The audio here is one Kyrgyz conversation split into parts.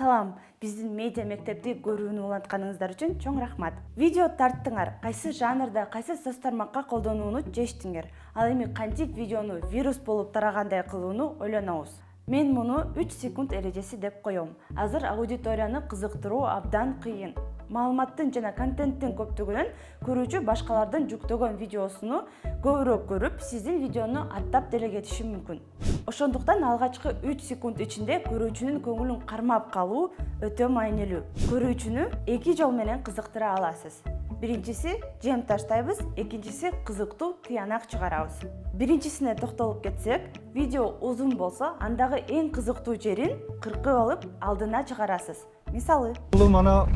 Салам, биздин медиа мектепти көрүүнү улантканыңыздар үчүн чоң рахмат. Видео тарттыңар, кайсы жанрда, кайсы соц тармакка колдонууну чечтиңер. Ал эми кантип видеону вирус болуп тарагандай кылууну ойлонобуз. Мен муну 3 секунд эрежеси деп коем. Азыр аудиторияны кызыктыруу абдан кыйын. Маалыматтын жана контенттин көптүгүнөн көрүүчү башкалардын жүктөгөн видеосуну көбүрөөк көрүп, сиздин видеону аттап деле кетиши мүмкүн. Ошондуктан алгачкы 3 секунд ичинде көрүүчүнүн көңүлүн кармап калуу өтө маанилүү. Көрүүчүнү 2 жол менен кызыктыра аласыз. Биринчиси жем таштайбыз, экинчиси кызыктуу тыянак чыгарабыз. Биринчисине токтолуп кетсек, видео узун болсо, андагы эң кызыктуу жерин кыркып алып алдына чыгарасыз. Мисалы, Бул мана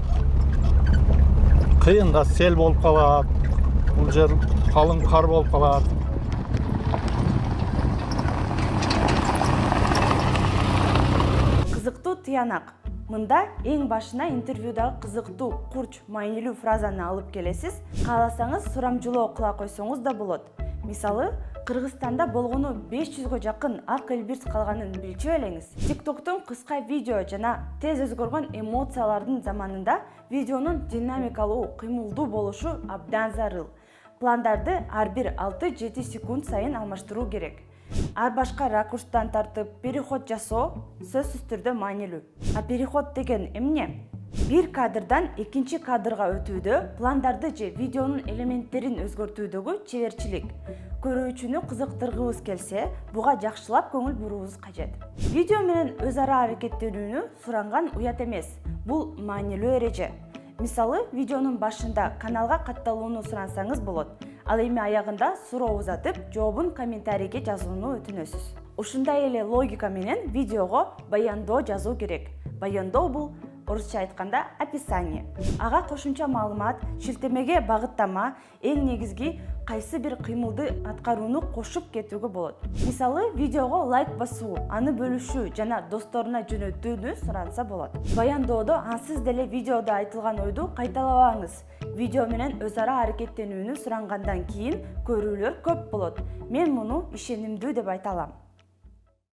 кыйын да сел болуп калат. Бул жер калың кар болуп калат. кызыктуу тыянак. Мында эң башына интервьюдагы кызыктуу, курч, маанилүү фразаны алып келесиз. Кааласаңыз сурамжылоо кыла койсоңуз да болот. Мисалы, Кыргызстанда болгону 500гө жакын ак элбирс калганын билчү белеңиз. TikToктун кыска видео жана тез өзгөргөн эмоциялардын заманында видеонун динамикалуу, кыймылдуу болушу абдан зарыл. Пландарды ар бир 6-7 секунд сайын алмаштыруу керек. Ар башка ракурстан тартып, переход жасоо сөзсүз түрдө маанилүү. А переход деген эмне? Бир кадрдан экинчи кадрга өтүүдө пландарды же видеонун элементтерин өзгөртүүдөгү чеберчилик. Көрүүчүнү кызыктыргыбыз келсе, буга жакшылап көңүл буруубуз кажет. Видео менен өз ара аракеттенүүнү суранган уят эмес. Бул маанилүү эреже. Мисалы, видеонун башында каналга катталууну сурансаңыз болот. Ал эми аягында суроо узатып, жообун комментарийге жазууну өтүнөсүз. Ушундай эле логика менен видеого баяндоо жазуу керек. Баяндоо бул орусча айтканда описание. Ага кошумча маалымат, шилтемеге багыттама, эң негизги кайсы бир кыймылды аткарууну кошуп кетүүгө болот. Мисалы, видеого лайк басуу, аны бөлүшүү жана досторуна жөнөтүүнү суранса болот. Баяндоодо ансыз деле видеодо айтылган ойду кайталабаңыз. Видео менен өз ара аракеттенүүнү сурангандан кийин көрүүлөр көп болот. Мен муну ишенимдүү деп айта алам.